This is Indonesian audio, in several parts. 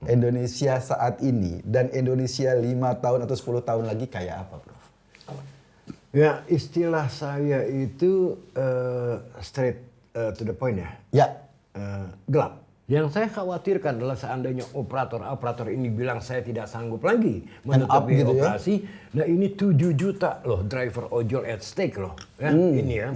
Indonesia saat ini dan Indonesia 5 tahun atau 10 tahun lagi kayak apa, Prof? Ya, istilah saya itu straight to the point ya. Ya. Gelap. Yang saya khawatirkan adalah seandainya operator ini bilang saya tidak sanggup lagi menutup biaya gitu ya? operasi. Nah ini 7 juta loh driver ojol at stake loh. Ya, ini ya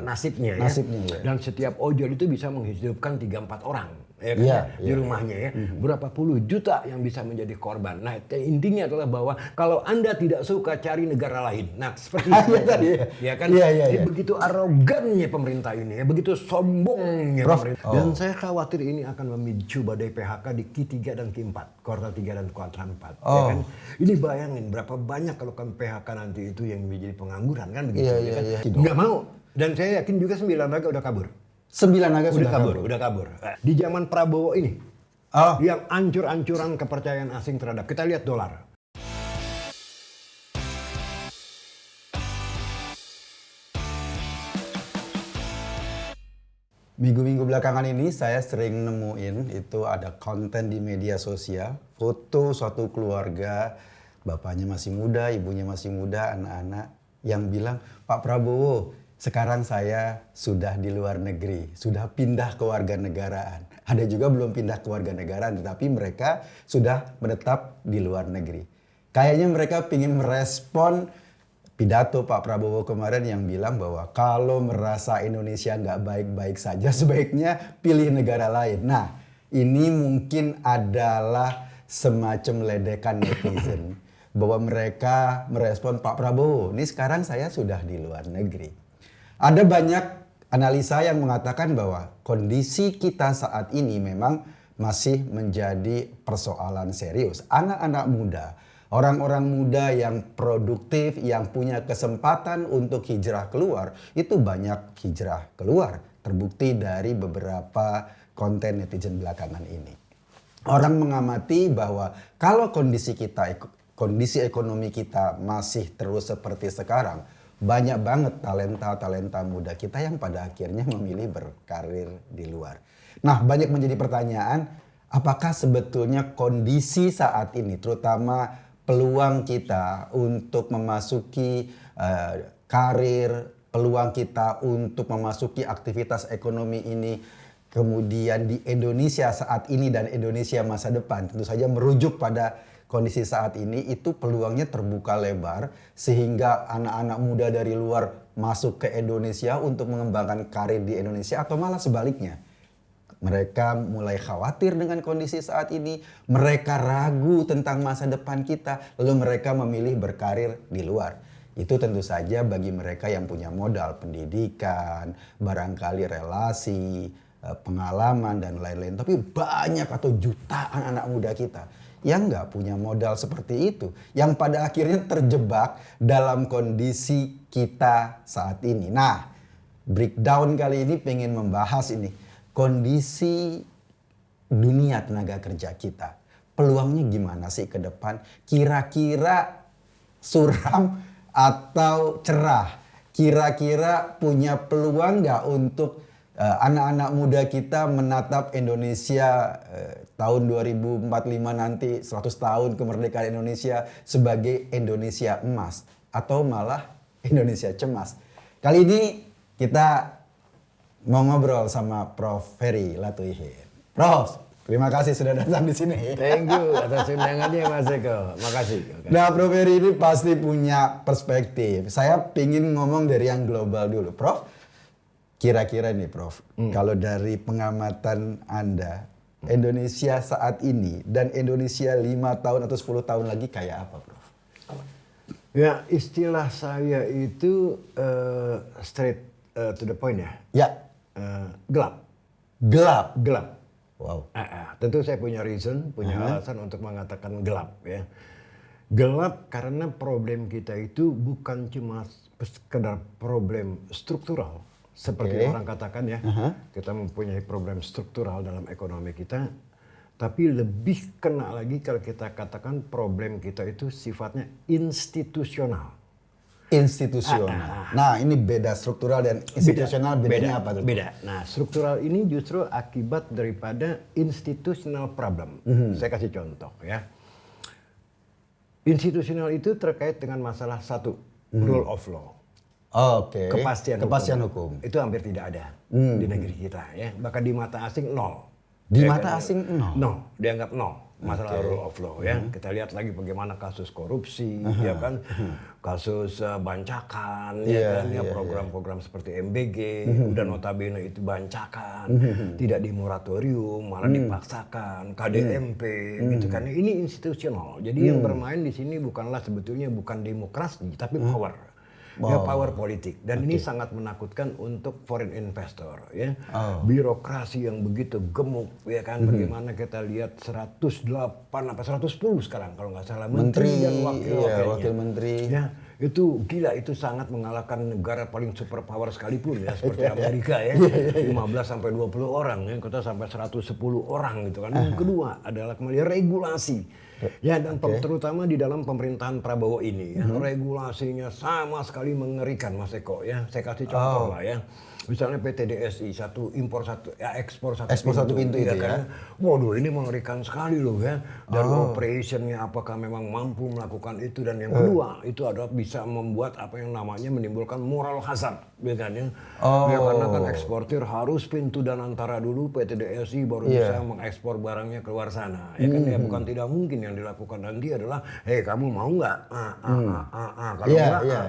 nasibnya ya. Nasibnya, ya. Dan setiap ojol itu bisa menghidupkan 3-4 orang. Ya kan, Iya, di rumahnya ya. Berapa puluh juta yang bisa menjadi korban. Nah intinya adalah bahwa kalau Anda tidak suka cari negara lain. Nah seperti itu tadi ya kan. Iya. Begitu arogannya pemerintah ini ya, begitu sombongnya pemerintah. Dan saya khawatir ini akan memicu badai PHK di Q3 dan Q4, kuartal 3 dan kuartal 4. Ya kan? Ini bayangin berapa banyak kalau kan PHK nanti itu yang menjadi pengangguran kan begitu ya kan. Nggak mau. Dan saya yakin juga 9 naga udah kabur. 9 naga udah kabur. Di zaman Prabowo ini, yang ancur-ancuran kepercayaan asing terhadap, kita lihat dolar. Minggu-minggu belakangan ini saya sering nemuin itu ada konten di media sosial, foto suatu keluarga, bapaknya masih muda, ibunya masih muda, anak-anak yang bilang, Pak Prabowo, sekarang saya sudah di luar negeri, sudah pindah ke warganegaraan. Ada juga belum pindah ke warganegaraan, tetapi mereka sudah menetap di luar negeri. Kayaknya mereka ingin merespon pidato Pak Prabowo kemarin yang bilang bahwa kalau merasa Indonesia nggak baik-baik saja, sebaiknya pilih negara lain. Nah, ini mungkin adalah semacam ledekan netizen bahwa mereka merespon Pak Prabowo, ini sekarang saya sudah di luar negeri. Ada banyak analisa yang mengatakan bahwa kondisi kita saat ini memang masih menjadi persoalan serius. Anak-anak muda, orang-orang muda yang produktif, yang punya kesempatan untuk hijrah keluar, itu banyak hijrah keluar. Terbukti dari beberapa konten netizen belakangan ini. Orang mengamati bahwa kalau kondisi ekonomi kita masih terus seperti sekarang, banyak banget talenta-talenta muda kita yang pada akhirnya memilih berkarir di luar. Nah, banyak menjadi pertanyaan, apakah sebetulnya kondisi saat ini, terutama peluang kita untuk memasuki karir, peluang kita untuk memasuki aktivitas ekonomi ini, kemudian di Indonesia saat ini dan Indonesia masa depan, tentu saja merujuk pada kondisi saat ini itu peluangnya terbuka lebar sehingga anak-anak muda dari luar masuk ke Indonesia untuk mengembangkan karir di Indonesia atau malah sebaliknya. Mereka mulai khawatir dengan kondisi saat ini, mereka ragu tentang masa depan kita, lalu mereka memilih berkarir di luar. Itu tentu saja bagi mereka yang punya modal pendidikan, barangkali relasi, pengalaman dan lain-lain. Tapi banyak atau jutaan anak muda kita yang nggak punya modal seperti itu, yang pada akhirnya terjebak dalam kondisi kita saat ini. Nah, breakdown kali ini pengen membahas ini, kondisi dunia tenaga kerja kita. Peluangnya gimana sih ke depan? Kira-kira suram atau cerah? Kira-kira punya peluang nggak untuk anak-anak muda kita menatap Indonesia tahun 2045 nanti 100 tahun kemerdekaan Indonesia sebagai Indonesia emas atau malah Indonesia cemas. Kali ini kita mau ngobrol sama Prof. Ferry Latuihin. Prof, terima kasih sudah datang di sini. Thank you atas undangannya Mas Eko. Makasih. Nah, Prof. Ferry ini pasti punya perspektif. Saya pingin ngomong dari yang global dulu, Prof. Kira-kira nih Prof, kalau dari pengamatan Anda, Indonesia saat ini dan Indonesia 5 tahun atau 10 tahun lagi kayak apa, Prof? Ya, istilah saya itu straight to the point ya. Ya. Gelap. Gelap. Wow. Tentu saya punya reason, punya alasan untuk mengatakan gelap ya. Gelap karena problem kita itu bukan cuma sekedar problem struktural. Seperti orang katakan ya, kita mempunyai problem struktural dalam ekonomi kita. Tapi lebih kena lagi kalau kita katakan problem kita itu sifatnya institusional. institusional. Nah, ini beda struktural dan institusional, bedanya apa tuh? Beda. Nah, struktural ini justru akibat daripada institutional problem. Saya kasih contoh ya. Institusional itu terkait dengan masalah satu, rule of law. Oke. Kepastian hukum. Itu hampir tidak ada di negeri kita ya. Bahkan di mata asing nol. Di mata asing nol? Nol, dianggap nol. Masalah rule of law ya. Kita lihat lagi bagaimana kasus korupsi ya kan, kasus bancakan ya kan, program-program seperti MBG udah notabene itu bancakan, tidak di moratorium malah dipaksakan, KDMP gitu kan. Ini institusional. Jadi yang bermain di sini bukanlah sebetulnya bukan demokrasi tapi power. Ya, power politik dan ini sangat menakutkan untuk foreign investor ya. Birokrasi yang begitu gemuk ya kan, bagaimana kita lihat 108 apa 110 sekarang kalau nggak salah menteri dan wakil menteri. Ya, itu gila, itu sangat mengalahkan negara paling superpower sekalipun ya seperti Amerika ya. 15 sampai 20 orang ya, kita sampai 110 orang gitu kan. Yang kedua adalah kembali regulasi. Ya, dan terutama di dalam pemerintahan Prabowo ini ya, regulasinya sama sekali mengerikan Mas Eko ya. Saya kasih contoh lah ya. Misalnya PT DSI ekspor satu pintu itu kan. Waduh, ini mengerikan sekali loh ya. Dan operationnya apakah memang mampu melakukan itu, dan yang kedua itu adalah bisa membuat apa yang namanya menimbulkan moral hazard ya kan ya. Ya, karena kan eksportir harus pintu dan antara dulu PT DSI baru bisa mengekspor barangnya keluar sana. Ya kan ya, bukan tidak mungkin yang dilakukan nanti adalah kamu mau nggak? Kalau enggak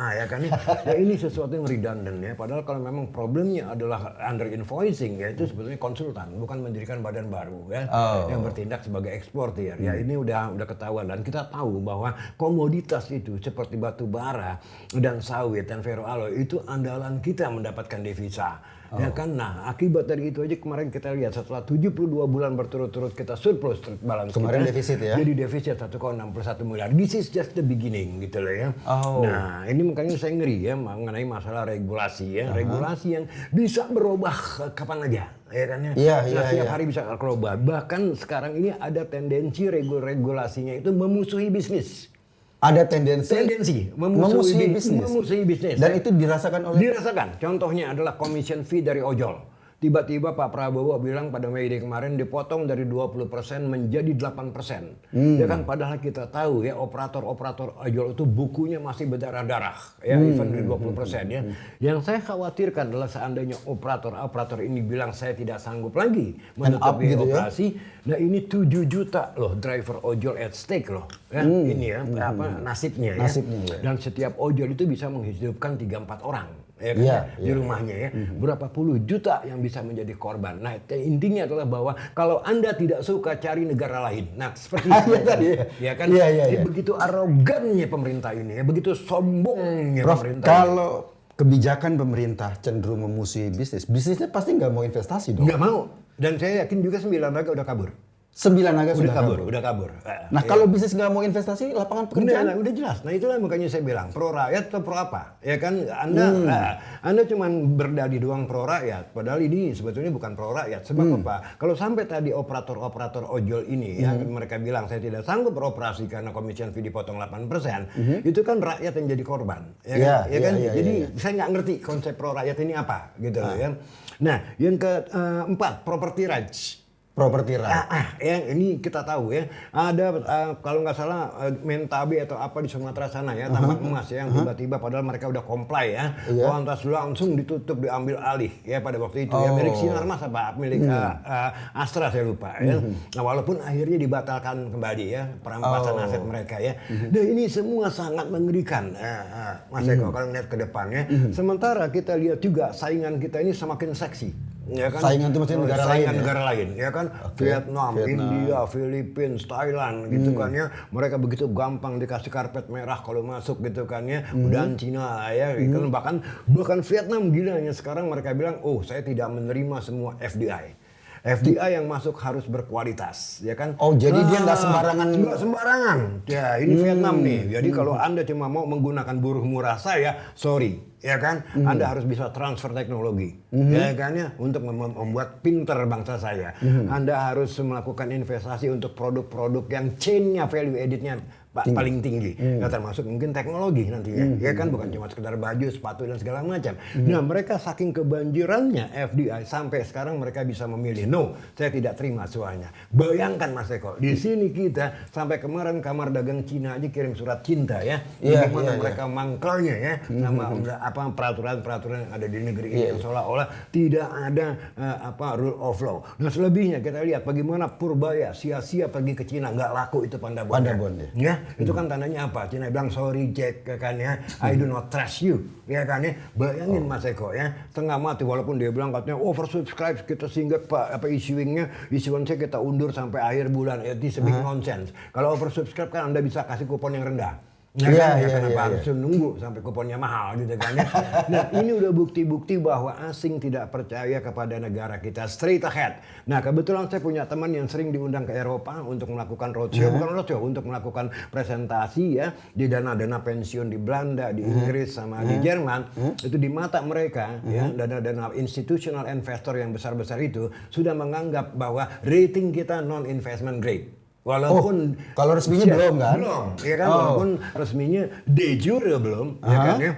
ya kan ya, ini sesuatu yang redundant ya. Padahal kalau memang problemnya adalah under invoicing ya, itu sebetulnya konsultan, bukan mendirikan badan baru ya yang bertindak sebagai eksportir. Ya, ini udah ketahuan dan kita tahu bahwa komoditas itu seperti batu bara dan sawit dan ferroalloy itu andalan kita mendapatkan devisa. Ya kan, nah akibat dari itu aja kemarin kita lihat setelah 72 bulan berturut-turut kita surplus balance kemarin kita, defisit ya. Jadi defisit 1,61 miliar. This is just the beginning gitu loh ya. Nah, ini makanya saya ngeri ya mengenai masalah regulasi ya. Regulasi yang bisa berubah kapan aja. Ya kan ya. Setiap hari bisa berubah. Bahkan sekarang ini ada tendensi regulasinya itu memusuhi bisnis. Ada tendensi memusuhi bisnis. Dan itu dirasakan oleh? Dirasakan. Contohnya adalah commission fee dari ojol. Tiba-tiba Pak Prabowo bilang pada Mei Day kemarin dipotong dari 20% menjadi 8%. Ya kan, padahal kita tahu ya operator-operator ojol itu bukunya masih berdarah-darah ya, even dari 20% ya. Yang saya khawatirkan adalah seandainya operator-operator ini bilang saya tidak sanggup lagi menutup biaya operasi. Nah, ini 7 juta loh driver ojol at stake loh. Ya, ini ya nasibnya ya. Dan setiap ojol itu bisa menghidupkan 3-4 orang. Ya kan, di rumahnya ya. Berapa puluh juta yang bisa menjadi korban. Nah, intinya adalah bahwa kalau Anda tidak suka, cari negara lain. Nah, seperti itu tadi ya kan. Begitu arogannya pemerintah ini ya, begitu sombongnya pemerintah. Kalau kebijakan pemerintah cenderung memusuhi bisnisnya pasti nggak mau investasi dong. Nggak mau. Dan saya yakin juga 9 naga udah kabur. 9 naga sudah kabur. Nah, kalau bisnis nggak mau investasi, lapangan pekerjaan? Udah jelas. Nah, itulah makanya saya bilang pro rakyat atau pro apa? Ya kan, Anda cuma berdadi doang pro rakyat. Padahal ini sebetulnya bukan pro rakyat. Sebab apa? Kalau sampai tadi operator-operator ojol ini, ya mereka bilang saya tidak sanggup beroperasi karena commission fee dipotong 8%. Itu kan rakyat yang jadi korban. Ya kan? Jadi saya nggak ngerti konsep pro rakyat ini apa, gitu ya. Nah, yang keempat, property rights. Yang ini kita tahu ya, ada kalau nggak salah Mentabe atau apa di Sumatera sana ya, tambang emas ya, yang tiba-tiba padahal mereka udah comply ya, lantas langsung ditutup, diambil alih ya pada waktu itu ya, milik Sinarmas apa milik Astra saya lupa ya. Nah, walaupun akhirnya dibatalkan kembali ya perampasan aset mereka ya. Dan ini semua sangat mengerikan Mas Eko kalau melihat ke depannya. Sementara kita lihat juga saingan kita ini semakin seksi. Ya kan? Saingan itu maksudnya negara lain ya kan, Vietnam, India, Filipina, Thailand gitu kan ya, mereka begitu gampang dikasih karpet merah kalau masuk gitu kan ya, dan Cina ya gitu. bahkan Vietnam gilanya sekarang mereka bilang saya tidak menerima semua FDI yang masuk harus berkualitas, ya kan? Jadi dia nggak sembarangan. Nggak sembarangan. Ya, ini Vietnam nih. Jadi kalau Anda cuma mau menggunakan buruh murah saya, sorry. ya kan? Anda harus bisa transfer teknologi, ya kan ya, untuk membuat pinter bangsa saya. Anda harus melakukan investasi untuk produk-produk yang chain-nya value added-nya paling tinggi. Nah, termasuk mungkin teknologi nantinya, ya kan, bukan cuma sekedar baju, sepatu dan segala macam. Nah, mereka saking kebanjirannya FDI sampai sekarang mereka bisa memilih, no, saya tidak terima soalnya. Bayangkan Mas Eko, di sini kita sampai kemarin kamar dagang Cina aja kirim surat cinta ya, bagaimana mereka mangkalnya ya sama apa peraturan-peraturan yang ada di negeri ini yang seolah-olah tidak ada rule of law. Nah, selebihnya kita lihat bagaimana Purbaya sia-sia pergi ke Cina, nggak laku itu Panda Bond ya. Itu kan tandanya apa? Cina bilang sorry Jack, ya kan ya, I do not trust you, ya kan ya. Bayangin Mas Eko ya, setengah mati walaupun dia bilang katanya oversubscribe kita sehingga issuance-nya kita undur sampai akhir bulan. Itu big nonsense. Kalau oversubscribe kan Anda bisa kasih kupon yang rendah. Kenapa harus nunggu sampai kuponnya mahal gitu kan ya. Nah, ini udah bukti-bukti bahwa asing tidak percaya kepada negara kita straight ahead. Nah, kebetulan saya punya teman yang sering diundang ke Eropa untuk melakukan roadshow, untuk melakukan presentasi ya di dana-dana pensiun di Belanda, di Inggris sama di Jerman. Itu di mata mereka ya, dana-dana institutional investor yang besar-besar itu sudah menganggap bahwa rating kita non-investment grade. Walaupun kalau resminya belum kan? Belum, ya kan? Walaupun resminya de jure belum, ya kan ya?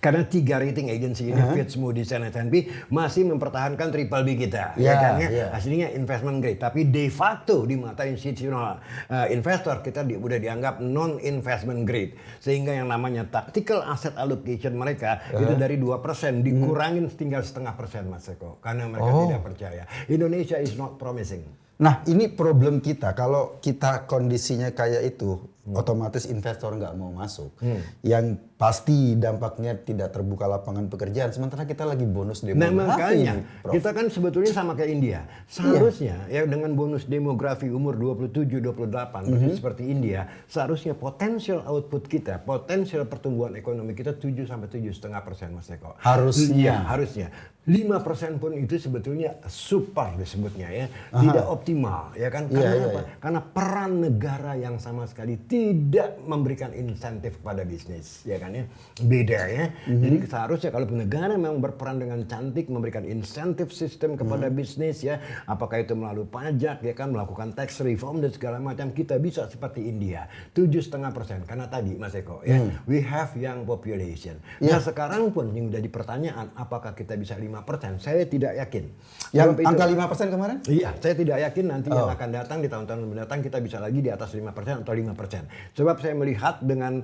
Karena 3 rating agency ini, Fitch, Moody's, dan S&P masih mempertahankan triple B kita, ya kan ya? Aslinya investment grade, tapi de facto di mata institutional investor kita udah dianggap non-investment grade, sehingga yang namanya tactical asset allocation mereka itu dari 2% dikurangin tinggal 0,5% Mas Eko, karena mereka tidak percaya. Indonesia is not promising. Nah, ini problem kita. Kalau kita kondisinya kayak itu, otomatis investor nggak mau masuk. Yang pasti dampaknya tidak terbuka lapangan pekerjaan. Sementara kita lagi bonus demografi. Nah, makanya kita kan sebetulnya sama kayak India. Seharusnya ya dengan bonus demografi umur 27-28 seperti India, seharusnya potensial output kita, potensial pertumbuhan ekonomi kita 7-7,5% Mas Eko. Harusnya. Harusnya. 5% pun itu sebetulnya super disebutnya ya, tidak optimal ya kan, karena apa? Karena peran negara yang sama sekali tidak memberikan insentif kepada bisnis ya kan ya, beda ya. Jadi seharusnya kalau negara memang berperan dengan cantik memberikan insentif sistem kepada bisnis ya, apakah itu melalui pajak ya kan, melakukan tax reform dan segala macam, kita bisa seperti India 7,5%, karena tadi Mas Eko ya, we have young population. Nah, sekarang pun yang jadi pertanyaan, apakah kita bisa 5%? Saya tidak yakin. Yang angka 5% kemarin? Iya, saya tidak yakin nanti yang akan datang di tahun-tahun mendatang kita bisa lagi di atas 5% atau 5%. Sebab saya melihat dengan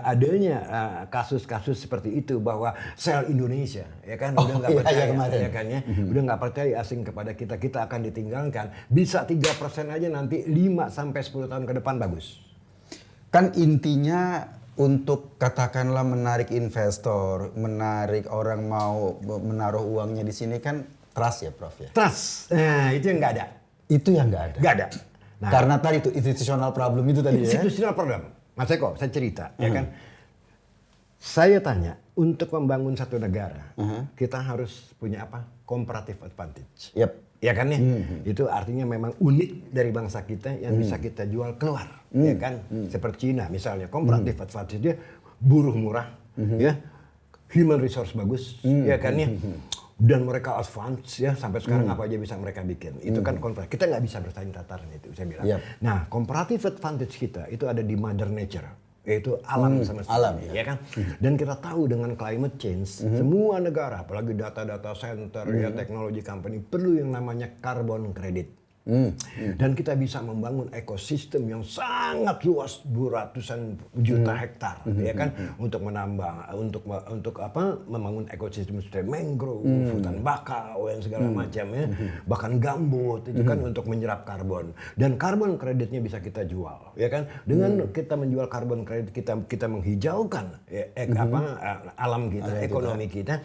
adanya kasus-kasus seperti itu bahwa sel Indonesia ya kan udah nggak percaya ya kan ya, udah nggak percaya asing kepada kita, kita akan ditinggalkan. Bisa 3% aja nanti 5-10 tahun ke depan bagus. Kan intinya untuk katakanlah menarik investor, menarik orang mau menaruh uangnya di sini kan trust ya Prof ya? Trust, nah itu yang nggak ada. Itu yang nggak ada? Nggak ada. Nah, karena tadi itu institutional problem itu tadi institutional problem. Mas Eko, saya cerita ya kan. Saya tanya, untuk membangun satu negara, kita harus punya apa? Comparative advantage. Ya kan ya, itu artinya memang unik dari bangsa kita yang bisa kita jual keluar, ya kan, seperti Cina misalnya, comparative advantage dia buruh murah, ya, human resource bagus, ya kan ya, dan mereka advance ya sampai sekarang apa aja bisa mereka bikin, itu kan kita nggak bisa bersaing tataran itu saya bilang. Nah, comparative advantage kita itu ada di mother nature. Yaitu alam semesta, ya kan. Dan kita tahu dengan climate change, semua negara, apalagi data-data center, ya teknologi company perlu yang namanya carbon credit. Dan kita bisa membangun ekosistem yang sangat luas, ratusan juta hektar, ya kan, untuk menambang, untuk apa, membangun ekosistem seperti mangrove, hutan bakau, dan segala macam ya, bahkan gambut itu kan untuk menyerap karbon. Dan karbon kreditnya bisa kita jual, ya kan, dengan kita menjual karbon kredit kita menghijaukan alam kita, ekonomi kita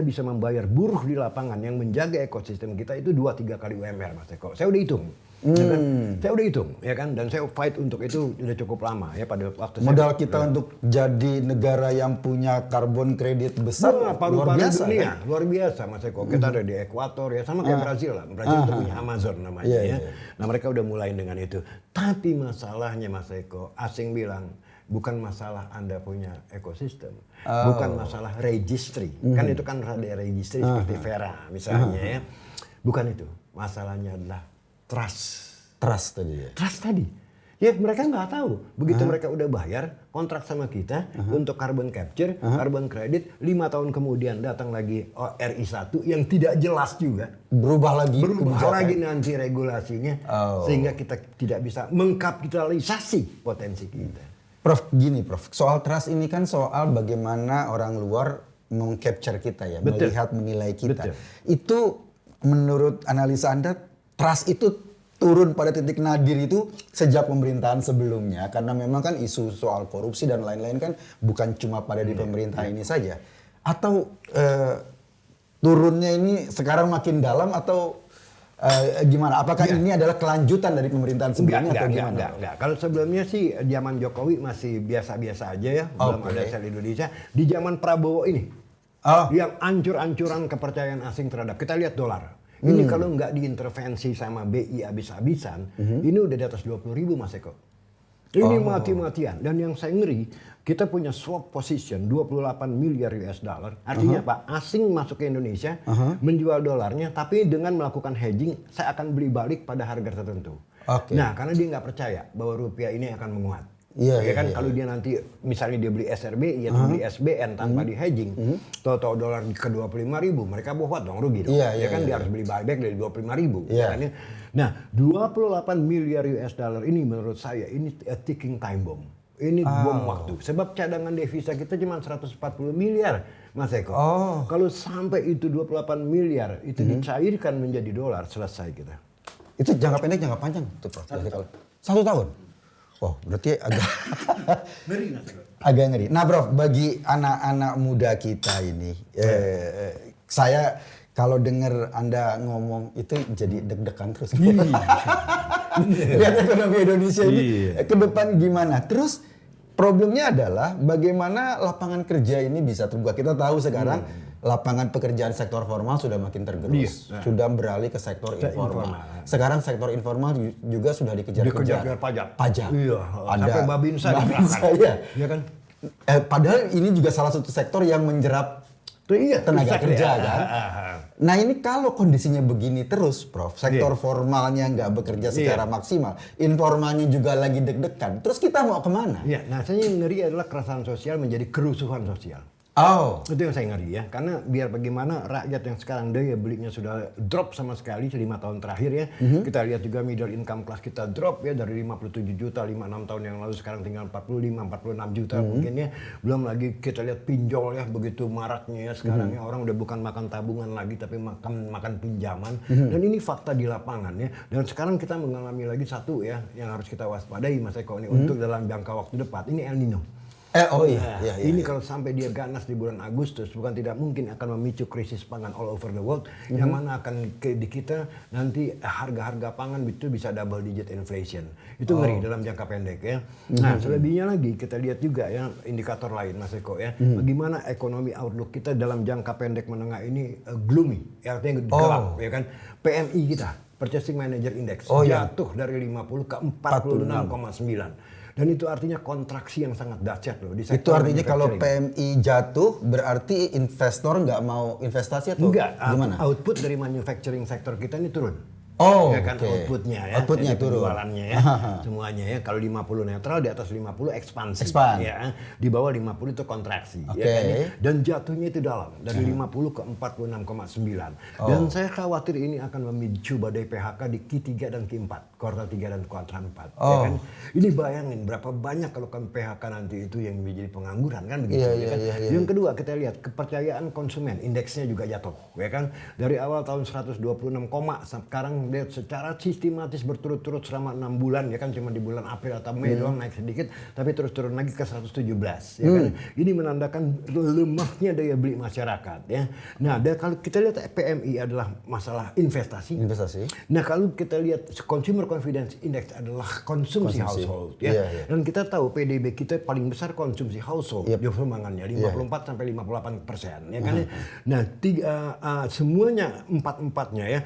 bisa membayar buruh di lapangan yang menjaga ekosistem kita itu 2-3 kali UMR Mas Eko. Saya udah hitung. Ya kan? Saya udah hitung, ya kan, dan saya fight untuk itu udah cukup lama ya pada waktu modal kita untuk jadi negara yang punya karbon kredit besar luar biasa dunia, kan? Luar biasa Mas Eko. Kita ada di Ekuator ya, sama kayak Brazil lah. Brazil itu punya Amazon namanya ya. Nah, mereka udah mulai dengan itu. Tapi masalahnya Mas Eko, asing bilang bukan masalah Anda punya ekosistem, bukan masalah registry. Kan itu kan ada registry seperti Vera misalnya ya. Bukan itu. Masalahnya adalah trust. Trust tadi ya. Trust tadi. Ya mereka nggak tahu. Begitu mereka udah bayar kontrak sama kita untuk carbon capture, carbon credit, 5 tahun kemudian datang lagi RI1 yang tidak jelas juga. Berubah lagi Nanti regulasinya sehingga kita tidak bisa mengkapitalisasi potensi kita. Prof, gini Prof, soal trust ini kan soal bagaimana orang luar meng-capture kita ya, melihat, menilai kita. Betul. Itu menurut analisa Anda, trust itu turun pada titik nadir itu sejak pemerintahan sebelumnya, karena memang kan isu soal korupsi dan lain-lain kan bukan cuma pada di pemerintah ini saja. Atau turunnya ini sekarang makin dalam atau gimana? Apakah ini adalah kelanjutan dari pemerintahan sebelumnya atau gimana? Enggak. Kalau sebelumnya sih zaman Jokowi masih biasa-biasa aja ya, belum ada sel Indonesia. Di zaman Prabowo ini, yang ancur-ancuran kepercayaan asing terhadap, kita lihat dolar. Ini kalau nggak diintervensi sama BI abis-abisan, ini udah di atas 20.000 Mas Eko. Ini mati-matian. Dan yang saya ngeri, kita punya swap position 28 miliar US dollar. Artinya apa? Asing masuk ke Indonesia, menjual dolarnya, tapi dengan melakukan hedging, saya akan beli balik pada harga tertentu. Nah, karena dia nggak percaya bahwa rupiah ini akan menguat. Kalau dia nanti misalnya dia beli SRBI atau beli SBN tanpa di hedging, tahu-tahu dolar ke 25.000, mereka bohong dong, rugi dong. Dia harus beli buyback dari 25.000. Nah, 28 miliar US dollar ini menurut saya ini a ticking time bomb. Ini bom waktu. Sebab cadangan devisa kita cuma 140 miliar, Mas Eko. Kalau sampai itu 28 miliar itu dicairkan menjadi dolar, selesai kita. Itu jangka pendek, jangka panjang tuh Prof? 1 tahun. Wow, berarti agak ngeri. Agak ngeri. Nah, Prof, bagi anak-anak muda kita ini, saya kalau dengar Anda ngomong itu jadi deg-degan terus. Lihat ekonomi Indonesia ini ke depan gimana. Terus problemnya adalah bagaimana lapangan kerja ini bisa terbuka. Kita tahu sekarang lapangan pekerjaan sektor formal sudah makin tergerus, sudah beralih ke sektor informal. Sekarang sektor informal juga sudah dikejar-kejar pajak. Iya, ada sampai Babinsa ya. Iya kan? Padahal ini juga salah satu sektor yang menyerap tenaga kerja kan. Nah ini kalau kondisinya begini terus, Prof, sektor formalnya nggak bekerja secara maksimal, informalnya juga lagi deg-degan, terus kita mau kemana? Nah saya yang ngeri adalah keresahan sosial menjadi kerusuhan sosial. Itu yang saya ngeri ya, karena biar bagaimana rakyat yang sekarang daya belinya sudah drop sama sekali 5 tahun terakhir ya. Kita lihat juga middle income class kita drop ya dari 57 juta 5-6 tahun yang lalu sekarang tinggal 45-46 juta mungkin ya. Belum lagi kita lihat pinjol ya, begitu maraknya ya sekarang ya, orang udah bukan makan tabungan lagi tapi makan pinjaman. Dan ini fakta di lapangan ya. Dan sekarang kita mengalami lagi satu ya yang harus kita waspadai Mas Eko ini untuk dalam jangka waktu depan, ini El Nino. Ini kalau sampai dia ganas di bulan Agustus, bukan tidak mungkin akan memicu krisis pangan all over the world, yang mana akan di kita nanti harga-harga pangan itu bisa double digit inflation. Itu ngeri dalam jangka pendek ya. Nah selebihnya lagi kita lihat juga ya indikator lain Mas Eko ya, bagaimana ekonomi outlook kita dalam jangka pendek menengah ini gloomy, artinya gelap ya kan. PMI kita, Purchasing Manager Index, jatuh dari 50 ke 46,9. Dan itu artinya kontraksi yang sangat dahsyat loh di sektor. Itu artinya kalau PMI jatuh berarti investor nggak mau investasi atau gimana? Output dari manufacturing sektor kita ini turun. Outputnya ya. Outputnya turun. Penjualannya ya. Semuanya ya. Kalau 50 netral, di atas 50 ekspansi. Ya. Di bawah 50 itu kontraksi. Ya kan? Dan jatuhnya itu dalam. Dari 50 ke 46,9. Dan saya khawatir ini akan memicu badai PHK di Q3 dan Q4. Kuartal 3 dan kuartal 4. Ya kan? Ini bayangin berapa banyak kalau kan PHK nanti itu yang menjadi pengangguran kan begitu. Yang kedua kita lihat kepercayaan konsumen. Indeksnya juga jatuh. Ya kan? Dari awal tahun 126, sekarang dia secara sistematis berturut-turut selama 6 bulan ya kan, cuma di bulan April atau Mei doang naik sedikit tapi terus turun lagi ke 117 ya kan. Ini menandakan lemahnya daya beli masyarakat ya. Nah, kalau kita lihat PMI adalah masalah investasi. Nah, kalau kita lihat Consumer Confidence Index adalah konsumsi household ya. Dan kita tahu PDB kita paling besar konsumsi household. Perkembangannya 54 sampai 58% ya kan. Nah, semuanya empat-empatnya ya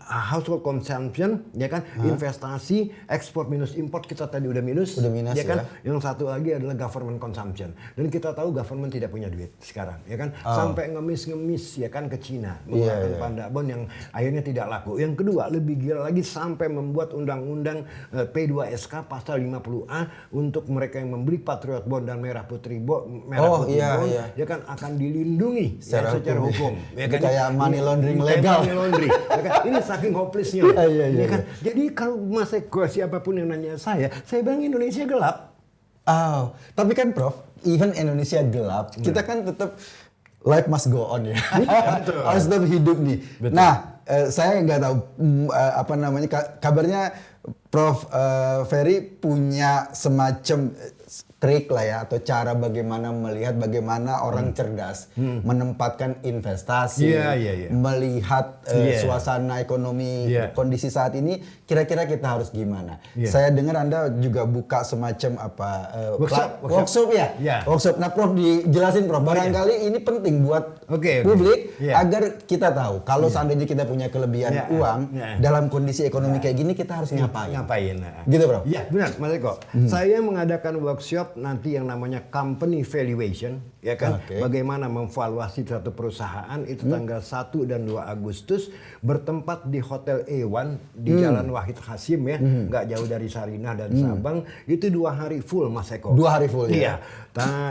household household consumption, ya kan, investasi, ekspor minus import kita tadi udah minus, ya kan. Yang satu lagi adalah government consumption. Dan kita tahu government tidak punya duit sekarang, ya kan. Sampai ngemis-ngemis ya kan ke Cina menggunakan pandabon yang akhirnya tidak laku. Yang kedua, lebih gila lagi sampai membuat undang-undang P2SK pasal 50A untuk mereka yang membeli Patriot Bond dan Merah Putih Bond, ya kan akan dilindungi secara hukum. Ya kan? Kayak money laundering legal. Money laundering. Ya kan? Ini saking hopelessnya. Ya kan? Jadi kalau Mas Eko siapapun yang nanya saya bilang Indonesia gelap. Oh, tapi kan Prof, even Indonesia gelap, kita kan tetap life must go on ya. Betul. Harus tetap hidup nih. Betul. Nah, saya nggak tahu apa namanya kabarnya Prof Ferry punya semacam trik lah ya atau cara bagaimana melihat bagaimana orang cerdas menempatkan investasi, melihat suasana ekonomi kondisi saat ini, kira-kira kita harus gimana? Saya dengar Anda juga buka semacam apa workshop ya? Workshop. Nah, Prof dijelasin Prof, barangkali ini penting buat publik agar kita tahu kalau seandainya kita punya kelebihan uang dalam kondisi ekonomi kayak gini kita harus ngapain. Gitu Prof? Iya, benar Mas Eko. Saya mengadakan workshop nanti yang namanya company valuation, ya kan? Bagaimana memvaluasi suatu perusahaan itu tanggal 1 dan 2 Agustus bertempat di Hotel A1 di Jalan Wahid Hasim ya, nggak jauh dari Sarinah dan Sabang. Itu 2 hari full Mas Eko. 2 hari full ya? Iya.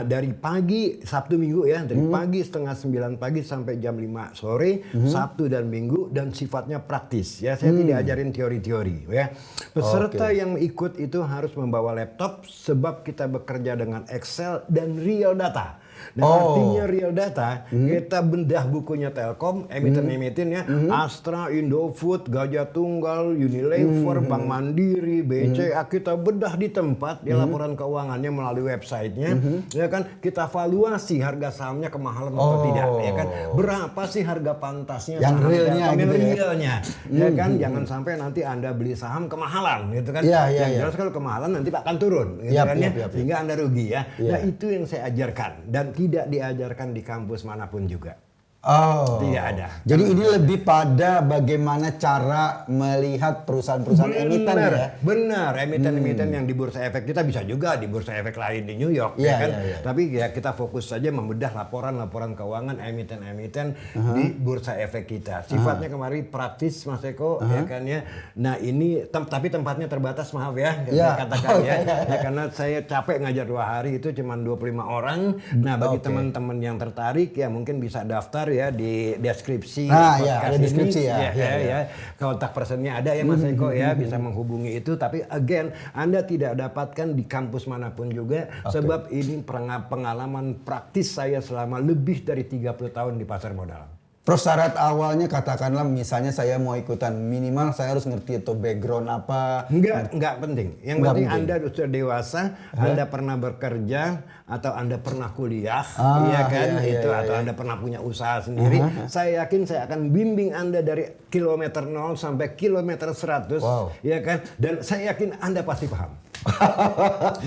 Dari pagi, Sabtu Minggu ya, dari pagi setengah 9 pagi sampai jam 5 sore, Sabtu dan Minggu, dan sifatnya praktis ya. Saya tidak ajarin teori-teori ya. Peserta yang ikut itu harus membawa laptop sebab kita bekerja dengan Excel dan real data. Dan artinya real data, kita bedah bukunya Telkom, emiten-emiten ya, Astra, Indofood, Gajah Tunggal, Unilever, Bank Mandiri, BCA, kita bedah di tempat, di laporan keuangannya melalui websitenya, ya kan, kita valuasi harga sahamnya kemahalan atau tidak, ya kan, berapa sih harga pantasnya yang saham realnya Telkom, gitu yang realnya, ya kan, jangan sampai nanti Anda beli saham kemahalan, gitu kan, yang jelas kalau kemahalan nanti akan turun, gitu kan ya, sehingga Anda rugi ya. Nah itu yang saya ajarkan dan tidak diajarkan di kampus manapun juga. Tidak ada. Jadi ini lebih pada bagaimana cara melihat perusahaan-perusahaan emiten ya? Benar, emiten-emiten yang di Bursa Efek kita bisa juga di Bursa Efek lain di New York, ya kan? Tapi ya kita fokus saja membedah laporan-laporan keuangan emiten-emiten di Bursa Efek kita. Sifatnya kemarin praktis Mas Eko, ya kan ya. Nah ini tapi tempatnya terbatas, maaf ya, katakan ya. Karena saya capek ngajar 2 hari itu cuma 25 orang. Nah bagi teman-teman yang tertarik ya mungkin bisa daftar ya di deskripsi ada deskripsi ini. Ya. Kontak personnya ada ya Mas Eko ya, bisa menghubungi itu. Tapi again, Anda tidak dapatkan di kampus manapun juga sebab ini pengalaman praktis saya selama lebih dari 30 tahun di pasar modal. Prof, syarat awalnya katakanlah misalnya saya mau ikutan, minimal saya harus ngerti itu background apa? Enggak penting. Yang penting Anda sudah dewasa, Anda pernah bekerja atau Anda pernah kuliah, iya kan? Atau Anda pernah punya usaha sendiri. Saya yakin saya akan bimbing Anda dari kilometer 0 sampai kilometer 100, ya kan? Dan saya yakin Anda pasti paham.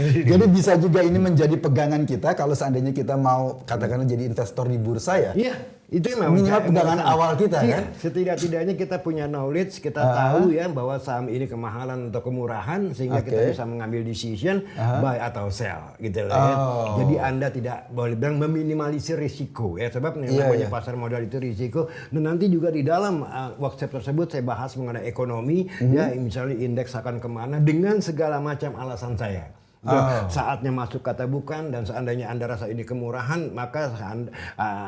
Jadi bisa juga ini menjadi pegangan kita kalau seandainya kita mau katakanlah jadi investor di bursa ya? Iya. Itu memang minimal pegangan awal kita kan? Setidak-tidaknya kita punya knowledge, kita tahu ya bahwa saham ini kemahalan atau kemurahan sehingga kita bisa mengambil decision buy atau sell gitu loh ya. Jadi Anda tidak boleh bilang meminimalisir risiko ya, sebab namanya pasar modal itu risiko. Dan nanti juga di dalam workshop tersebut saya bahas mengenai ekonomi ya, misalnya indeks akan kemana dengan segala macam alasan saya. Saatnya masuk kata bukan, dan seandainya Anda rasa ini kemurahan, maka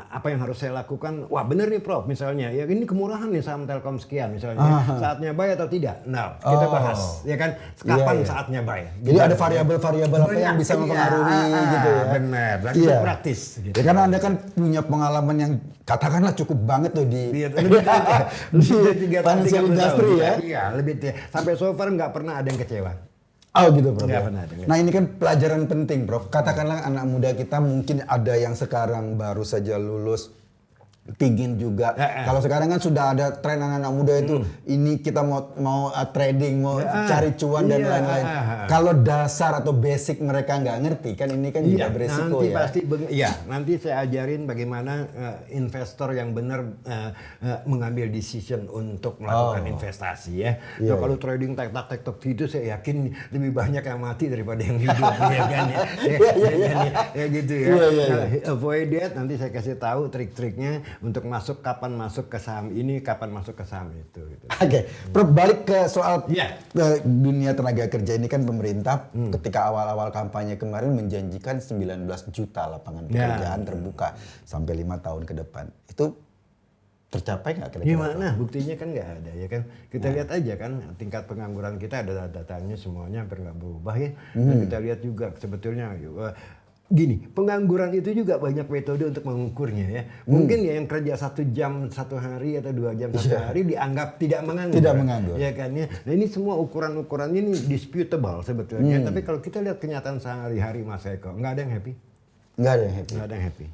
apa yang harus saya lakukan? Wah bener nih Prof, misalnya ya ini kemurahan nih saham Telkom sekian misalnya, saatnya buy atau tidak? Nah kita bahas ya kan, kapan saatnya buy? Jadi ada variabel-variabel apa yang bisa mempengaruhi gitu ya? Benar, itu praktis. Gitu. Ya karena Anda kan punya pengalaman yang katakanlah cukup banget tuh di financial industry ya? Iya, lebih sampai so far nggak pernah ada yang kecewa. Gitu Prof. Nah ini kan pelajaran penting Prof. Katakanlah anak muda kita mungkin ada yang sekarang baru saja lulus tingin juga. Kalau sekarang kan sudah ada tren anak-anak muda itu, ini kita mau trading, mau cari cuan dan lain-lain. Kalau dasar atau basic mereka nggak ngerti, kan ini kan juga beresiko nanti ya. Pasti, nanti saya ajarin bagaimana investor yang benar mengambil decision untuk melakukan investasi ya. Nah, kalau trading tak-tak gitu, saya yakin lebih banyak yang mati daripada yang hidup, ya kan ya. Ya gitu ya. Avoid that, nanti saya kasih tahu trik-triknya untuk kapan masuk ke saham ini, kapan masuk ke saham itu. Gitu. Oke, Prof, balik ke soal dunia tenaga kerja ini kan pemerintah ketika awal-awal kampanye kemarin menjanjikan 19 juta lapangan pekerjaan terbuka sampai 5 tahun ke depan. Itu tercapai nggak kira-kira? Gimana? Buktinya kan nggak ada ya kan. Kita lihat aja kan tingkat pengangguran kita ada datanya semuanya hampir nggak berubah ya. Dan kita lihat juga sebetulnya gini, pengangguran itu juga banyak metode untuk mengukurnya ya. Mungkin ya yang kerja 1 jam 1 hari atau 2 jam 1 hari dianggap tidak menganggur. Tidak menganggur. Ya kan ya. Nah ini semua ukuran-ukurannya ini disputable sebetulnya. Tapi kalau kita lihat kenyataan sehari-hari Mas Eko, nggak ada yang happy. Nggak ada yang happy. Nggak ada yang happy.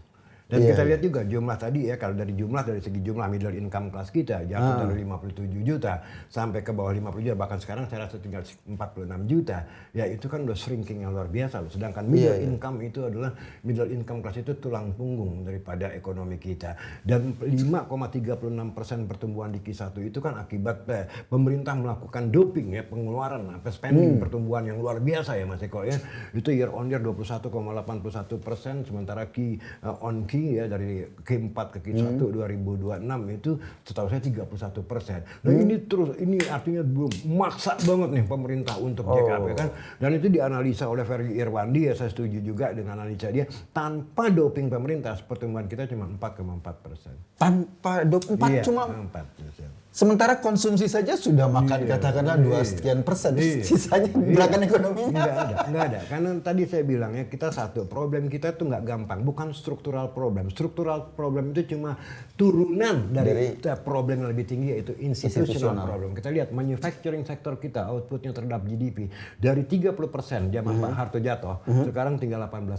Dan kita lihat juga jumlah tadi ya, kalau dari segi jumlah middle income class kita jatuh dari 57 juta sampai ke bawah 50 juta, bahkan sekarang saya rasa tinggal 46 juta. Ya itu kan udah shrinking yang luar biasa loh. Sedangkan middle income itu adalah, middle income class itu tulang punggung daripada ekonomi kita. Dan 5,36% pertumbuhan di Q1 itu kan akibat pemerintah melakukan doping ya, pengeluaran spending pertumbuhan yang luar biasa ya Mas Eko ya. Itu year on year 21,81%, sementara on Q ya dari Q4 ke Q1 2026 itu setahu saya 31%. Nah ini artinya belum maksa banget nih pemerintah untuk JKP kan. Dan itu dianalisa oleh Ferry Irwandi ya, saya setuju juga dengan analisa dia. Tanpa doping pemerintah pertumbuhan kita cuma 4,4%. Tanpa doping cuma 4%. Sementara konsumsi saja sudah makan katakanlah 2 sekian persen, sisanya gerakan ekonominya. Nggak ada. Karena tadi saya bilang ya, kita problem kita tuh nggak gampang, bukan struktural problem. Struktural problem itu cuma turunan dari problem yang lebih tinggi, yaitu institutional problem. Kita lihat manufacturing sektor kita, outputnya terhadap GDP dari 30% zaman Pak Harto jatuh, sekarang tinggal 18%.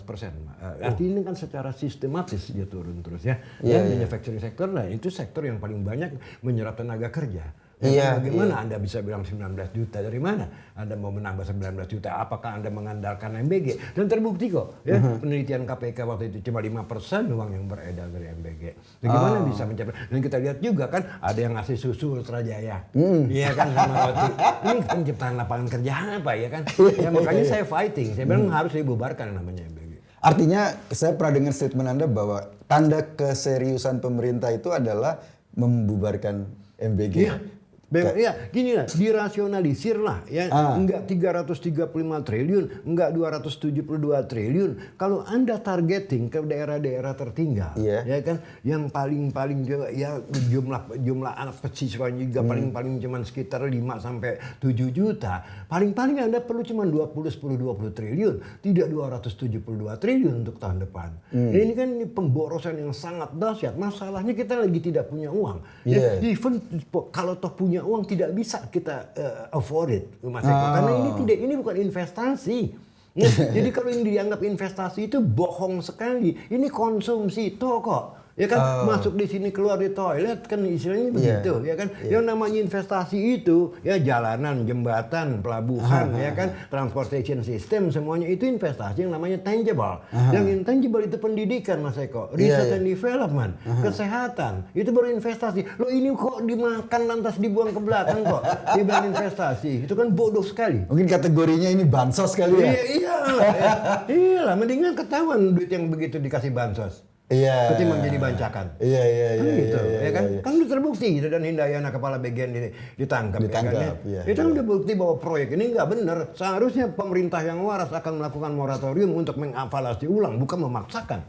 Artinya ini kan secara sistematis dia turun terus ya. Dan manufacturing sektor, nah itu sektor yang paling banyak menyerap tenaga kerja. Bagaimana Anda bisa bilang 19 juta? Dari mana Anda mau menambah 19 juta? Apakah Anda mengandalkan MBG? Dan terbukti kok ya, penelitian KPK waktu itu cuma 5% uang yang beredar dari MBG. Bagaimana bisa mencapai? Dan kita lihat juga kan ada yang ngasih susu Ultra Jaya. Iya kan, sama roti. Ini penciptaan lapangan kerja apa ya kan? Ya makanya saya fighting. Saya bilang harus dibubarkan namanya MBG. Artinya saya pernah dengar statement Anda bahwa tanda keseriusan pemerintah itu adalah membubarkan MBG. Ya, gini lah, dirasionalisir lah ya. Enggak 335 triliun, enggak 272 triliun. Kalau Anda targeting ke daerah-daerah tertinggal, ya kan, yang paling juga ya jumlah anak siswanya juga paling cuma sekitar 5 sampai 7 juta. Paling Anda perlu cuma 10-20 triliun, tidak 272 triliun untuk tahun depan. Ini kan pemborosan yang sangat dahsyat. Masalahnya kita lagi tidak punya uang. Even kalau toh punya uang tidak bisa kita afford it, Mas Eko. Karena ini bukan investasi. Jadi kalau ini dianggap investasi itu bohong sekali. Ini konsumsi kok. Ya kan, masuk di sini keluar di toilet kan istilahnya begitu ya kan. Yang namanya investasi itu ya jalanan, jembatan, pelabuhan ya kan, transportation system, semuanya itu investasi yang namanya tangible. Yang intangible itu pendidikan Mas Eko, research and development, kesehatan, itu baru investasi. Loh ini kok dimakan lantas dibuang ke belakang kok dibilang investasi. Itu kan bodoh sekali. Mungkin kategorinya ini bansos kali ya. Iya lah, mendingan ketahuan duit yang begitu dikasih bansos. Ketimbang jadi bancakan. Ya kan? Kan udah terbukti gitu, dan Hindayana kepala bagian ditangkap. Itu kan udah bukti bahwa proyek ini nggak benar. Seharusnya pemerintah yang waras akan melakukan moratorium untuk mengevaluasi ulang, bukan memaksakan.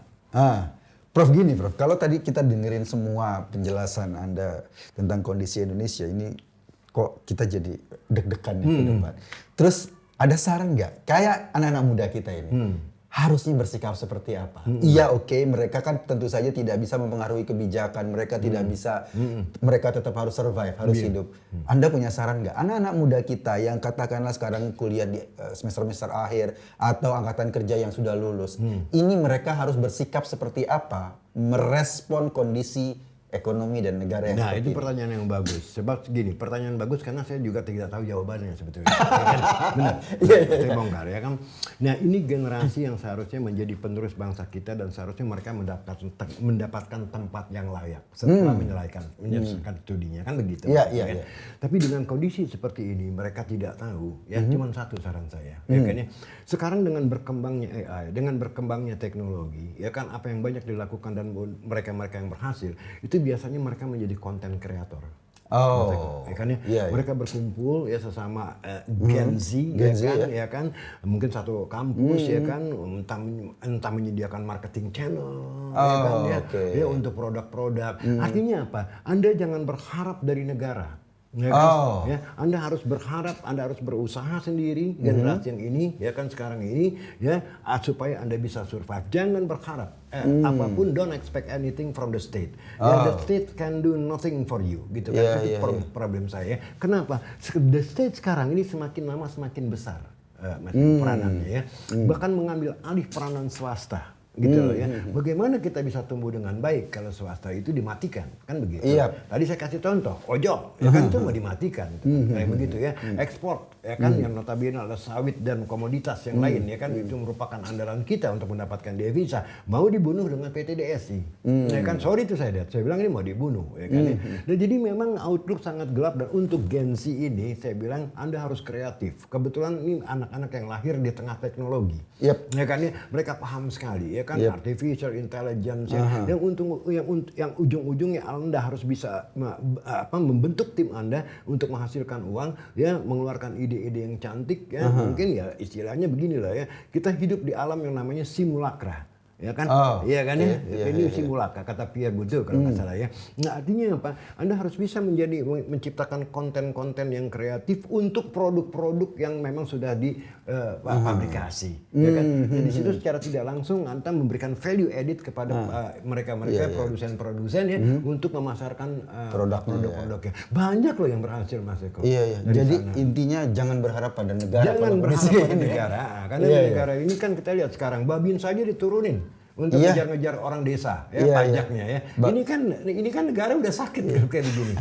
Prof, gini Prof, kalau tadi kita dengerin semua penjelasan Anda tentang kondisi Indonesia ini, kok kita jadi deg-degan nih ke depan. Terus ada saran nggak? Kayak anak-anak muda kita ini. Harusnya bersikap seperti apa? Iya mereka kan tentu saja tidak bisa mempengaruhi kebijakan, mereka tidak bisa, mereka tetap harus survive, harus hidup. Anda punya saran nggak? Anak-anak muda kita yang katakanlah sekarang kuliah di semester-semester akhir atau angkatan kerja yang sudah lulus, ini mereka harus bersikap seperti apa? Merespon kondisi ekonomi dan negara yang Nah, seperti itu ini? pertanyaan yang bagus. Sebab gini, pertanyaan bagus karena saya juga tidak tahu jawabannya sebetulnya. Ya kan? Benar. Saya bongkar ya kan. Nah, ini generasi yang seharusnya menjadi penerus bangsa kita dan seharusnya mereka mendapatkan tempat yang layak setelah menyelesaikan studinya kan begitu. Iya, ya iya, kan? iya. Tapi dengan kondisi seperti ini mereka tidak tahu ya. Cuman satu saran saya, ya kan ya. Sekarang dengan berkembangnya AI, dengan berkembangnya teknologi, ya kan apa yang banyak dilakukan dan mereka-mereka yang berhasil itu biasanya mereka menjadi konten kreator. Oh, Ya kan ya, iya, iya. mereka berkumpul ya sesama Gen Z, Gen Z, ya kan, mungkin satu kampus ya kan, entah menyediakan marketing channel, ya kan ya, oke. ya untuk produk-produk. Artinya apa? Anda jangan berharap dari negara. Ya kan? Ya, Anda harus berharap, Anda harus berusaha sendiri generasi yang ini, ya kan sekarang ini, ya supaya Anda bisa survive. Jangan berharap apapun, don't expect anything from the state. Ya, the state can do nothing for you, gitu kan? Itu problem saya. Kenapa? The state sekarang ini semakin lama semakin besar, peranannya ya, bahkan mengambil alih peranan swasta. Gitu loh ya. Bagaimana kita bisa tumbuh dengan baik kalau swasta itu dimatikan, kan begitu. Iya. Tadi saya kasih contoh, ojol, ya kan itu mau dimatikan, kayak begitu ya. Ekspor, ya kan yang notabene adalah sawit dan komoditas yang lain, ya kan itu merupakan andalan kita untuk mendapatkan devisa. Mau dibunuh dengan PT DSI, ya kan. Sorry itu saya lihat, saya bilang ini mau dibunuh, ya kan. Dan jadi memang outlook sangat gelap dan untuk Gen Z ini saya bilang Anda harus kreatif. Kebetulan ini anak-anak yang lahir di tengah teknologi, ya kan ya. Mereka paham sekali. Ya kan artificial intelligence yang ujung-ujungnya Anda harus bisa membentuk tim Anda untuk menghasilkan uang ya, mengeluarkan ide-ide yang cantik ya. Mungkin ya istilahnya beginilah ya, kita hidup di alam yang namanya simulakra. Ya kan, iya kan ya, ini simulacra kata Pierre Bourdieu kalau nggak salah ya. Nah artinya apa? Anda harus bisa menciptakan konten-konten yang kreatif untuk produk-produk yang memang sudah difabrikasi, ya kan. Dan di situ secara tidak langsung Anda memberikan value edit kepada mereka-mereka produsen-produsen ya untuk memasarkan produk-produknya. Banyak loh yang berhasil Mas Eko. Iya. Jadi intinya jangan berharap pada negara. Jangan berharap pada negara, karena negara ini kan kita lihat sekarang Babin saja diturunin untuk ngejar-ngejar orang desa ya, pajaknya ya. Ini kan negara udah sakit kayak begini.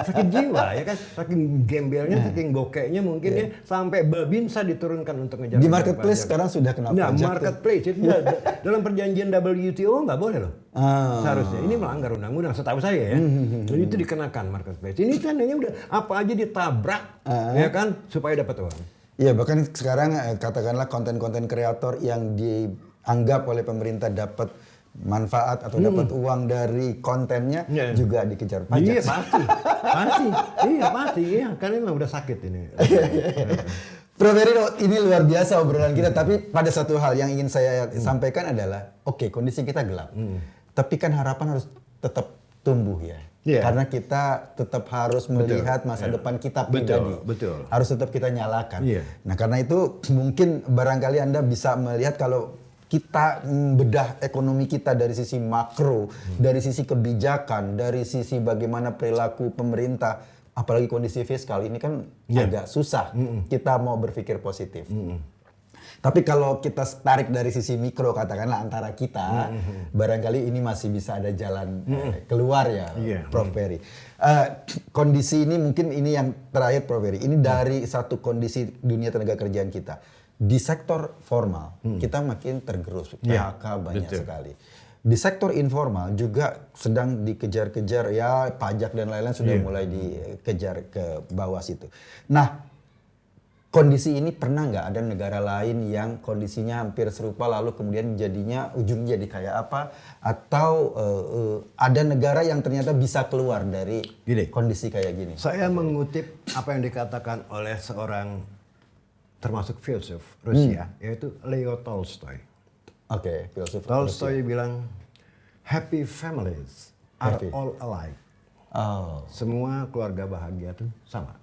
Sakit jiwa ya kan, saking gembelnya, saking bokeknya mungkin ya, sampai Babinsa diturunkan untuk ngejar. Di marketplace sekarang sudah kena pajak. Nah, marketplace itu dalam perjanjian WTO nggak boleh loh. Seharusnya ini melanggar undang-undang setahu saya ya. Jadi itu dikenakan marketplace. Ini tandanya udah apa aja ditabrak ya kan supaya dapat uang. Iya, bahkan sekarang katakanlah konten-konten kreator yang dianggap oleh pemerintah dapat manfaat atau dapat uang dari kontennya juga dikejar pajak. Iya pasti, karena memang udah sakit ini. Prof. Heri, ini luar biasa obrolan kita, tapi pada satu hal yang ingin saya sampaikan adalah, kondisi kita gelap, tapi kan harapan harus tetap tumbuh ya. Karena kita tetap harus melihat masa depan kita pribadi. Betul. Harus tetap kita nyalakan. Nah karena itu mungkin barangkali Anda bisa melihat kalau kita bedah ekonomi kita dari sisi makro, dari sisi kebijakan, dari sisi bagaimana perilaku pemerintah, apalagi kondisi fiskal ini kan agak susah kita mau berpikir positif. Tapi kalau kita tarik dari sisi mikro, katakanlah antara kita, barangkali ini masih bisa ada jalan keluar ya, Prof. Heri. Kondisi ini mungkin ini yang terakhir, Prof. Heri. Ini dari satu kondisi dunia tenaga kerjaan kita. Di sektor formal, kita makin tergerus, PHK banyak sekali. Di sektor informal juga sedang dikejar-kejar, ya pajak dan lain-lain sudah mulai dikejar ke bawah situ. Nah, kondisi ini pernah nggak ada negara lain yang kondisinya hampir serupa lalu kemudian jadinya ujungnya jadi kayak apa? Atau ada negara yang ternyata bisa keluar dari kondisi kayak gini? Saya mengutip apa yang dikatakan oleh seorang termasuk filsuf Rusia, yaitu Leo Tolstoy. Filsuf Tolstoy bilang, happy families are all alike. Semua keluarga bahagia itu sama.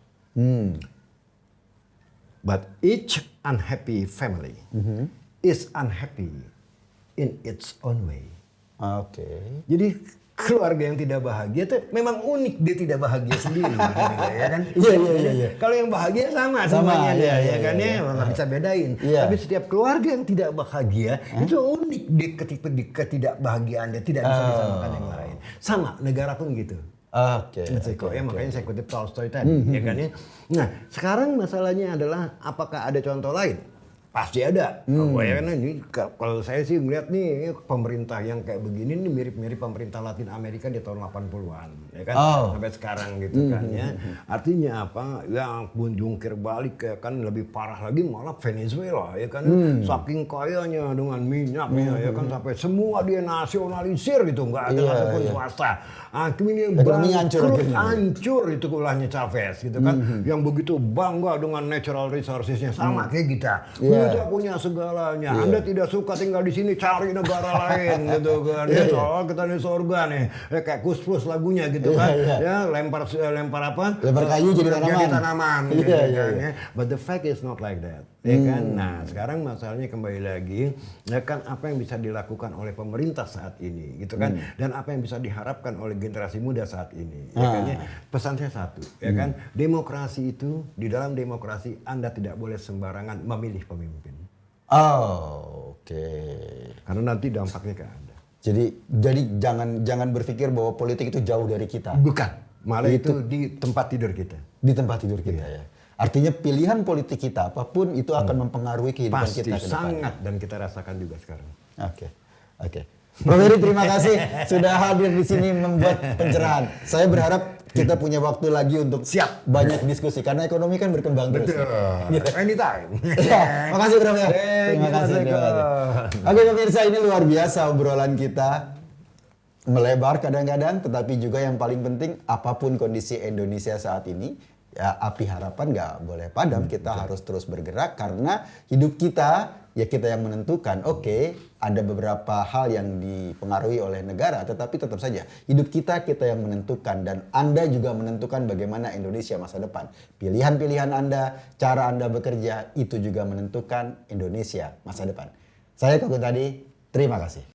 But each unhappy family is unhappy in its own way. Jadi keluarga yang tidak bahagia itu memang unik, dia tidak bahagia sendiri, ya kan? Iya. Kalau yang bahagia sama semuanya, ya kan ya, nggak bisa bedain. Tapi setiap keluarga yang tidak bahagia itu unik, di ketidakbahagiaan dia tidak bisa disamakan yang lain. point. Sama, negara pun gitu. Oke. Makanya saya kutip Tolstoy tadi, ya kan ya. Nah, sekarang masalahnya adalah apakah ada contoh lain? Pasti ada. Ya kan ini kalau saya sih melihat nih pemerintah yang kayak begini nih mirip-mirip pemerintah Latin Amerika di tahun 80-an, ya kan? Sampai sekarang gitu kan ya. Artinya apa? Yang pun jungkir balik ya kan lebih parah lagi malah Venezuela, ya kan? Saking kayanya dengan minyaknya ya kan sampai semua dia nasionalisir gitu, nggak ada satupun swasta. Akhirnya hancur itu ulahnya Chavez gitu kan. Yang begitu bangga dengan natural resourcesnya sama kayak kita. Kita punya segalanya. Anda tidak suka tinggal di sini, cari negara lain gitu kan. Soalnya kita di surga nih. Kayak Kus Plus lagunya gitu kan. Ya lempar apa? Lempar kayu jadi tanaman. Gitu kan, ya. But the fact is not like that. Ya kan? Nah, sekarang masalahnya kembali lagi, ya kan apa yang bisa dilakukan oleh pemerintah saat ini gitu kan. Dan apa yang bisa diharapkan oleh generasi muda saat ini. Ya kan? Pesan saya satu, ya kan? Demokrasi itu, di dalam demokrasi Anda tidak boleh sembarangan memilih pemimpin. Oke. Karena nanti dampaknya ke Anda. Jadi jangan berpikir bahwa politik itu jauh dari kita. Bukan. Malah itu di tempat tidur kita. Di tempat tidur kita ya. Artinya pilihan politik kita apapun itu akan mempengaruhi kehidupan kita ke depan. Sangat, dan kita rasakan juga sekarang. Oke. Prof. Heri, terima kasih sudah hadir di sini membuat pencerahan. Saya berharap kita punya waktu lagi untuk banyak diskusi karena ekonomi kan berkembang terus. Anytime. Makasih Prof. Terima kasih. Oke pemirsa, ini luar biasa obrolan kita. Melebar kadang-kadang, tetapi juga yang paling penting apapun kondisi Indonesia saat ini, ya api harapan nggak boleh padam. Kita harus terus bergerak karena hidup kita ya kita yang menentukan. Oke, ada beberapa hal yang dipengaruhi oleh negara, tetapi tetap saja hidup kita yang menentukan, dan Anda juga menentukan bagaimana Indonesia masa depan. Pilihan-pilihan Anda, cara Anda bekerja itu juga menentukan Indonesia masa depan. Saya Koko tadi, terima kasih.